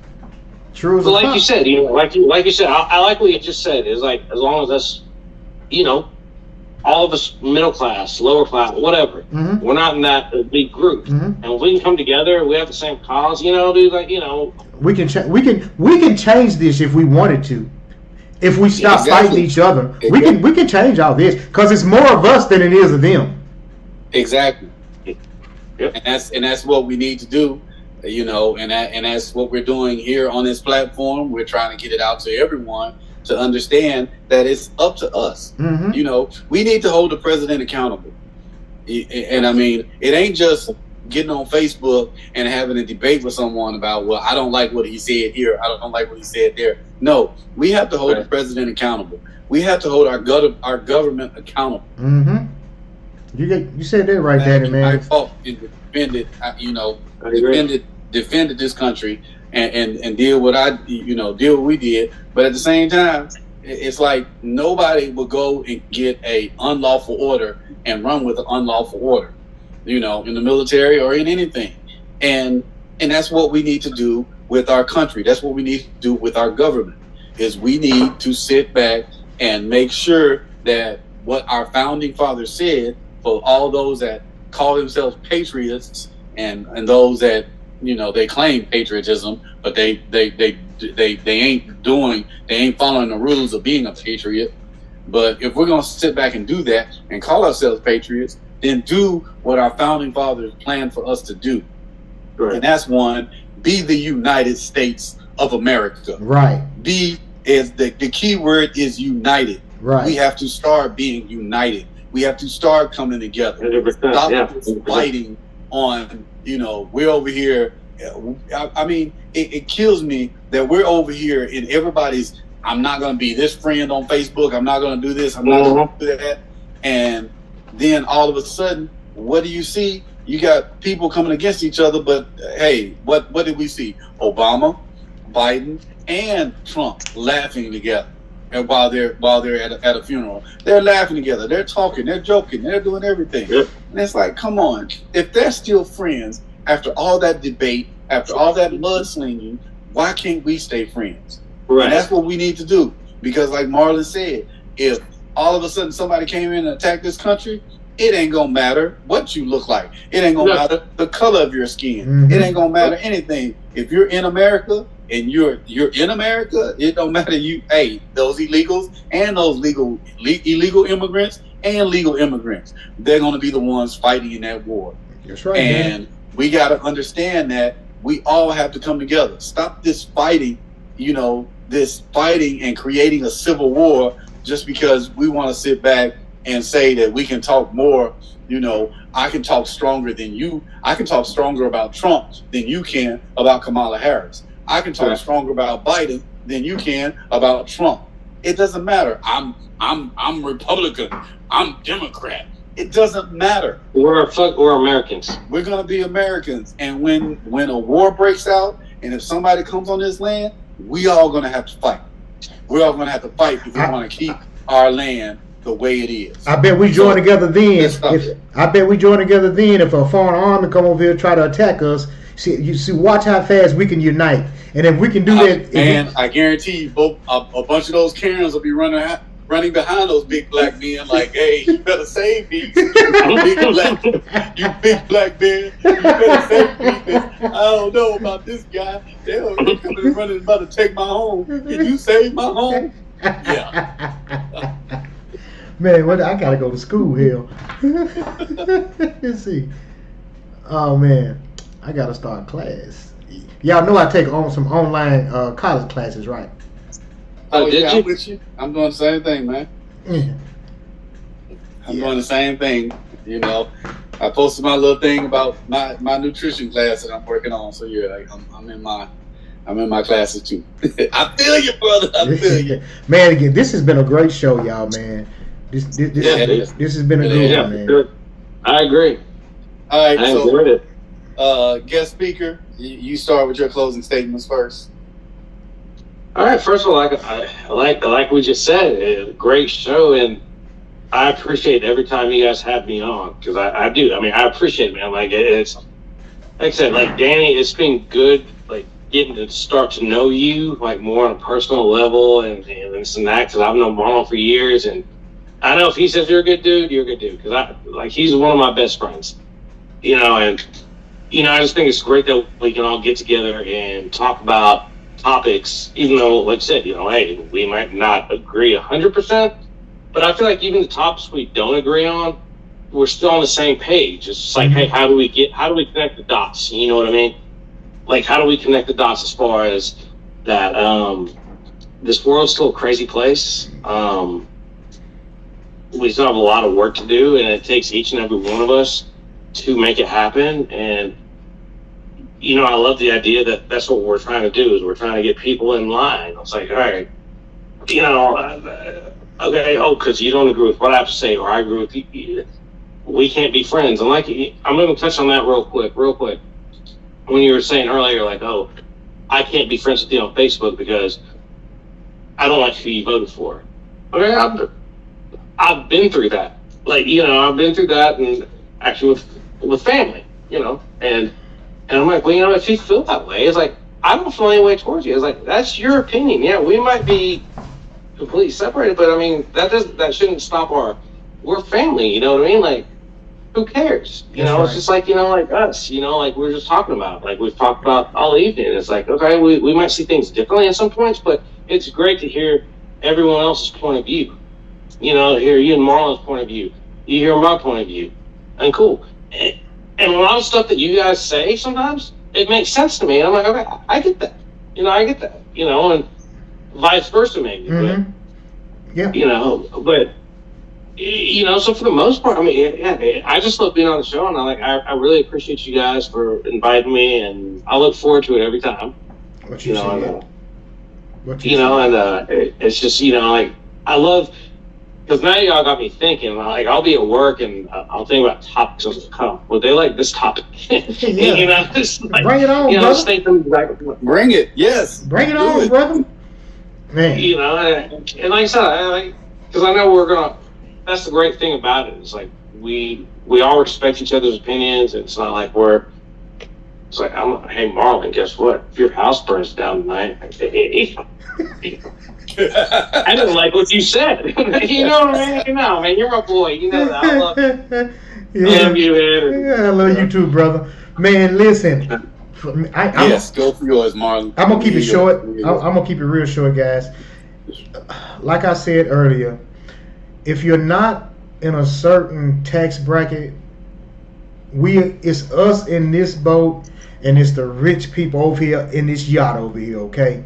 True as so, a like fuck. you said, like you said, I like what you just said. Is like, as long as us, all of us, middle class, lower class, whatever, we're not in that big group, and if we can come together, we have the same cause, dude. Like, we can change this if we wanted to. If we stop fighting each other, we can change all this, because it's more of us than it is of them. Exactly. Yep. And that's what we need to do, and that's what we're doing here on this platform. We're trying to get it out to everyone to understand that it's up to us. We need to hold the president accountable. And I mean, it ain't just getting on Facebook and having a debate with someone about, well, I don't like what he said here, I don't like what he said there. No, we have to hold the president accountable. We have to hold our government accountable. You said that right, Danny, man. I fought and defended this country and did what we did. But at the same time, it's like nobody will go and get a unlawful order and run with an unlawful order, in the military or in anything. And that's what we need to do with our country. That's what we need to do with our government, is we need to sit back and make sure that what our founding fathers said, for all those that call themselves patriots and those that, they claim patriotism, but they ain't following the rules of being a patriot. But if we're going to sit back and do that and call ourselves patriots, then do what our founding fathers planned for us to do. Right. And that's one, be the United States of America. Right. The key word is united. Right. We have to start being united. We have to start coming together. 100%, Stop fighting on, we're over here. I mean, it kills me that we're over here and everybody's, I'm not going to be this friend on Facebook. I'm not going to do this. I'm not going to do that. And then all of a sudden, what do you see? You got people coming against each other. But hey, what did we see? Obama, Biden, and Trump laughing together. And while they're at a funeral, they're laughing together. They're talking. They're joking. They're doing everything. Yep. And it's like, come on. If they're still friends after all that debate, after all that mudslinging, why can't we stay friends? Right. And that's what we need to do. Because like Marlon said, if all of a sudden somebody came in and attacked this country, it ain't gonna matter what you look like. It ain't gonna matter the color of your skin. It ain't gonna matter anything. If you're in America, and you're in America, it don't matter. Those illegals and those illegal immigrants and legal immigrants, they're going to be the ones fighting in that war. That's right, and man. We got to understand that we all have to come together. Stop this fighting, this fighting and creating a civil war just because we want to sit back and say that we can talk more. I can talk stronger than you. I can talk stronger about Trump than you can about Kamala Harris. I can talk stronger about Biden than you can about Trump. It doesn't matter. I'm Republican. I'm Democrat. It doesn't matter. We're Americans. We're gonna be Americans, and when a war breaks out, and if somebody comes on this land, we all gonna have to fight. We're all gonna have to fight if we want to keep our land the way it is. I bet we join together then. If a foreign army come over here and try to attack us, watch how fast we can unite, and if we can do that, man, I guarantee you, a bunch of those Karens will be running behind those big black men like, hey, you better save me. You big black man. You better save me. I don't know about this guy. They're coming running about to take my home. Can you save my home? Yeah. Man, I gotta go to school here. Let's see. Oh man, I gotta start class. Y'all know I take some online college classes, right? Oh yeah, I'm with you. I'm doing the same thing, man. I'm doing the same thing. I posted my little thing about my nutrition class that I'm working on. So yeah, I'm in my classes too. I feel you, brother. I feel you. Man, again, this has been a great show, y'all, man. This has been a good one, man. I agree. All right, I enjoyed it. Guest speaker, you start with your closing statements first. All right. First of all, like we just said, a great show, and I appreciate every time you guys have me on because I do. I mean, I appreciate it, man. Like it's like I said, like Danny, it's been good, like getting to start to know you like more on a personal level and this and that because I've known Marlo for years, and I know if he says you're a good dude, you're a good dude because he's one of my best friends, and I just think it's great that we can all get together and talk about topics, even though, like I said, hey, we might not agree 100%, but I feel like even the topics we don't agree on, we're still on the same page. It's just like, hey, how do we connect the dots? You know what I mean? Like, how do we connect the dots as far as that? This world's still a crazy place. We still have a lot of work to do, and it takes each and every one of us to make it happen. And I love the idea that that's what we're trying to do is we're trying to get people in line. It's like, all right, okay, because you don't agree with what I have to say, or I agree with you. We can't be friends. And I'm going to touch on that real quick. When you were saying earlier, like, oh, I can't be friends with you on Facebook because I don't like who you voted for. Okay, I've been through that. I've been through that, and actually with family, and I'm like, well, if you feel that way, it's like, I don't feel any way towards you. It's like, that's your opinion. Yeah, we might be completely separated, but I mean, that shouldn't stop we're family, you know what I mean? Like, who cares? It's just like, like us, like we were just talking about, like we've talked about all evening. It's like, okay, we might see things differently at some points, but it's great to hear everyone else's point of view. Hear you and Marlon's point of view. You hear my point of view. And cool. And a lot of stuff that you guys say sometimes, it makes sense to me. And I'm like, okay, I get that. I get that. And vice versa maybe. Mm-hmm. But, but, so for the most part, I mean, yeah, I just love being on the show. And I really appreciate you guys for inviting me. And I look forward to it every time. What you say? It's just, I love... Because now y'all got me thinking. Like, I'll be at work and I'll think about topics. Well, they like this topic. Yeah. Just like, bring it on, brother. Bring it. Yes. Bring it on, brother. Man. And like I said, because I know we're gonna. That's the great thing about it. It's like we all respect each other's opinions. It's not like we're. It's like, hey, Marlon, guess what? If your house burns down tonight, I didn't like what you said. You know what I mean? No, man, you're my boy. You know that. I love you. I love you, man. Yeah, I love you too, brother. Man, listen. For me, I'm Yes, go for yours, Marlon. I'm Let gonna me keep it hear yours. short. I'm gonna keep it real short, guys. Like I said earlier, if you're not in a certain tax bracket, it's us in this boat, and it's the rich people over here in this yacht over here. Okay,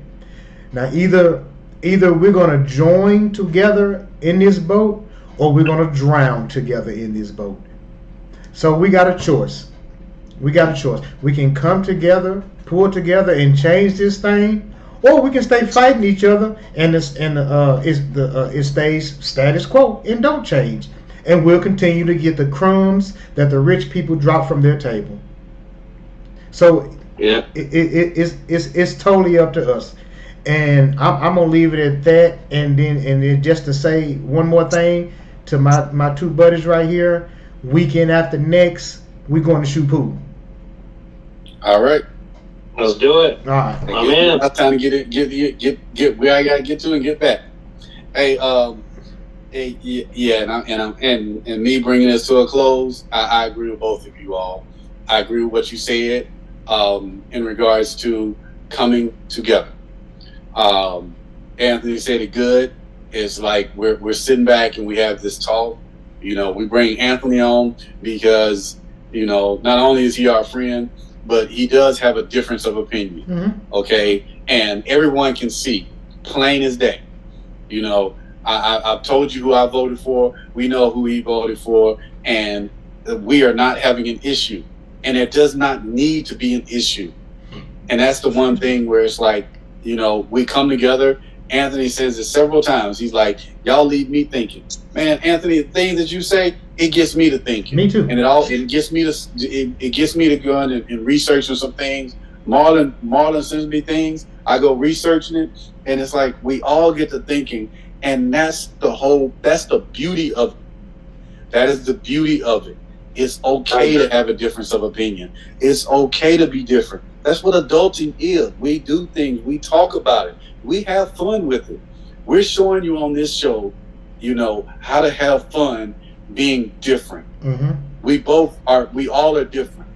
now either we're gonna join together in this boat, or we're gonna drown together in this boat. So we got a choice. We got a choice. We can come together, pull together, and change this thing, or we can stay fighting each other, and it stays status quo and don't change, and we'll continue to get the crumbs that the rich people drop from their table. So Yeah. it's totally up to us, and I'm gonna leave it at that. And then just to say one more thing to my two buddies right here, weekend after next, we're going to shoot pool. All right. Let's do it. All right. Oh, man. It's time to get where I gotta get to and get back. Hey, yeah, and me bringing this to a close. I agree with both of you all. I agree with what you said in regards to coming together. Anthony said it good. It's like we're sitting back and we have this talk. We bring Anthony on because not only is he our friend, but he does have a difference of opinion. Mm-hmm. Okay, and everyone can see, plain as day. I've told you who I voted for. We know who he voted for, and we are not having an issue. And it does not need to be an issue. And that's the one thing where it's like, we come together. Anthony says it several times. He's like, y'all leave me thinking. Man, Anthony, the things that you say, it gets me to thinking. Me too. And it gets me to go in and researching some things. Marlon sends me things. I go researching it. And it's like we all get to thinking. And that's the beauty of it. That is the beauty of it. It's okay to have a difference of opinion. It's okay to be different. That's what adulting is. We do things. We talk about it. We have fun with it. We're showing you on this show, how to have fun being different. Mm-hmm. We all are different.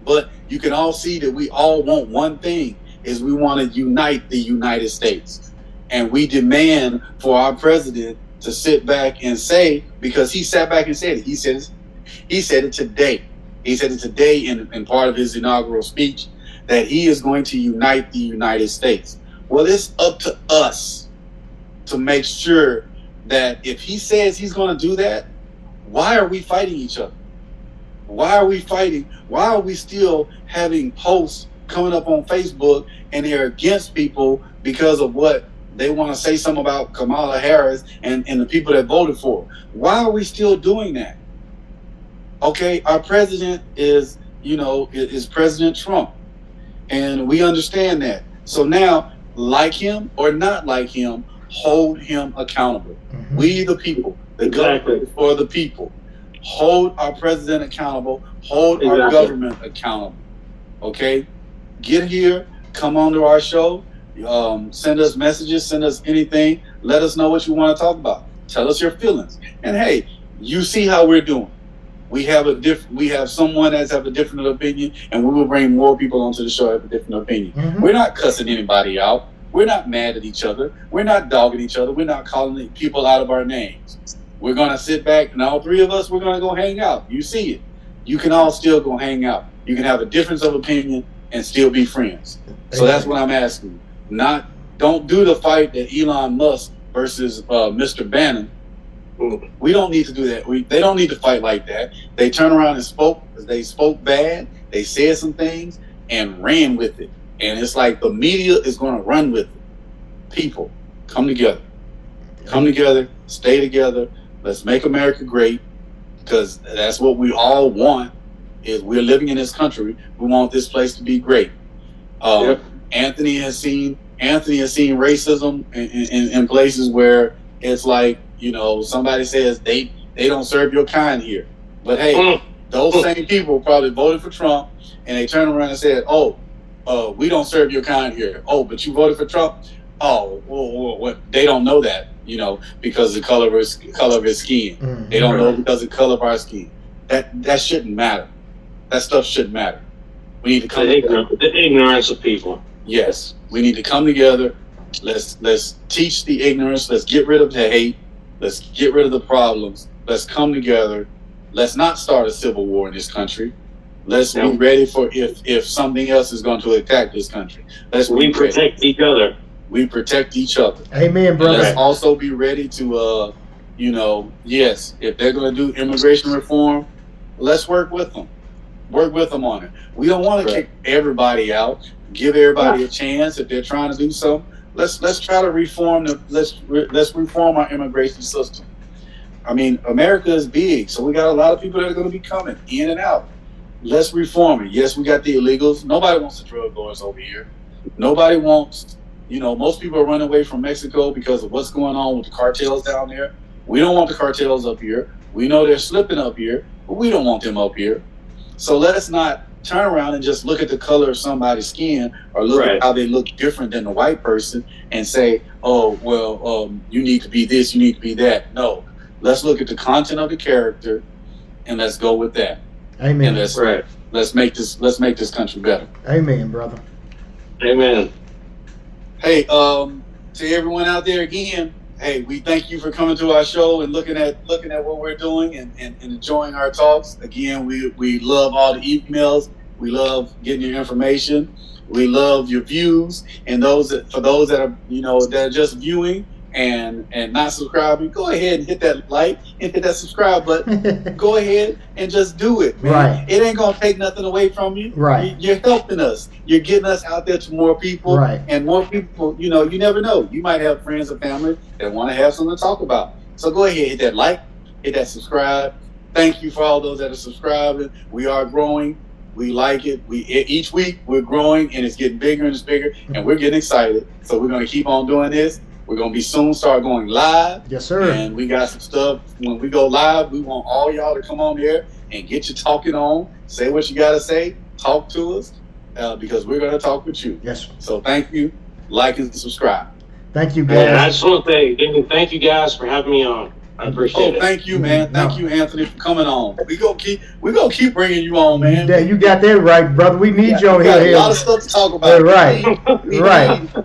But you can all see that we all want one thing, is we want to unite the United States. And we demand for our president to sit back and say, because he sat back and said it. He said it today. He said it today in part of his inaugural speech, that he is going to unite the United States. Well, it's up to us to make sure that if he says he's going to do that, why are we fighting each other? Why are we fighting? Why are we still having posts coming up on Facebook and they're against people because of what they want to say something about Kamala Harris and the people that voted for her? Why are we still doing that? Okay, our president is President Trump. And we understand that. So now, like him or not like him, hold him accountable. Mm-hmm. We the people, the government for the people. Hold our president accountable. Hold our government accountable. Okay? Get here. Come on to our show. Send us messages. Send us anything. Let us know what you want to talk about. Tell us your feelings. And hey, you see how we're doing. We have someone that's have a different opinion, and we will bring more people onto the show that have a different opinion. Mm-hmm. We're not cussing anybody out. We're not mad at each other. We're not dogging each other. We're not calling people out of our names. We're going to sit back, and all three of us, we're going to go hang out. You see it. You can all still go hang out. You can have a difference of opinion and still be friends. So that's what I'm asking. Don't do the fight that Elon Musk versus Mr. Bannon. We don't need to do that. They don't need to fight like that. They turn around and spoke bad. They said some things and ran with it. And it's like the media is going to run with it. People, come together. Come together. Stay together. Let's make America great, because that's what we all want. Is we're living in this country. We want this place to be great. Anthony has seen racism in places where it's like, somebody says they don't serve your kind here. But hey, those same people probably voted for Trump, and they turn around and said, we don't serve your kind here. Oh, but you voted for Trump? Oh, well, they don't know that, because of the color of his skin. Mm-hmm. They don't know because of the color of our skin. That shouldn't matter. That stuff shouldn't matter. We need to come together. The ignorance of people. Yes, we need to come together. Let's teach the ignorance. Let's get rid of the hate. Let's get rid of the problems. Let's come together. Let's not start a civil war in this country. Let's be ready for if something else is going to attack this country. We protect each other. We protect each other. Amen, brother. And let's also be ready to, yes, if they're going to do immigration reform, let's work with them. Work with them on it. We don't want to kick everybody out. Give everybody a chance if they're trying to do something. Let's try to reform let's reform our immigration system. I mean, America is big, so we got a lot of people that are going to be coming in and out. Let's reform it. Yes, we got the illegals. Nobody wants the drug lords over here. Nobody wants. Most people are running away from Mexico because of what's going on with the cartels down there. We don't want the cartels up here. We know they're slipping up here, but we don't want them up here. So let's not turn around and just look at the color of somebody's skin or look at how they look different than the white person and say, oh, well, you need to be this, you need to be that. No, let's look at the content of the character and let's go with that. Amen. And let's make this country better. Amen, brother. Amen. Hey, to everyone out there again, hey, we thank you for coming to our show and looking at what we're doing and enjoying our talks. Again, we love all the emails. We love getting your information. We love your views. And for those that are that are just viewing and not subscribing, go ahead and hit that like and hit that subscribe button. Go ahead and just do it, man. Right. It ain't gonna take nothing away from you. Right. You're helping us. You're getting us out there to more people. Right. And more people, you never know. You might have friends or family that want to have something to talk about. So go ahead, hit that like, hit that subscribe. Thank you for all those that are subscribing. We are growing. We like it. Each week we're growing and it's getting bigger and it's bigger and we're getting excited. So we're gonna keep on doing this. We're going to be soon start going live. Yes, sir. And we got some stuff. When we go live, we want all y'all to come on there and get you talking on. Say what you got to say. Talk to us because we're going to talk with you. Yes. So thank you. Like and subscribe. Thank you, guys. And I just want to say thank you guys for having me on. I appreciate it. Thank you, man. Thank you, Anthony, for coming on. We gonna keep bringing you on, man. You got that right, brother. We need you on here. Got a lot of stuff to talk about. Right. We right.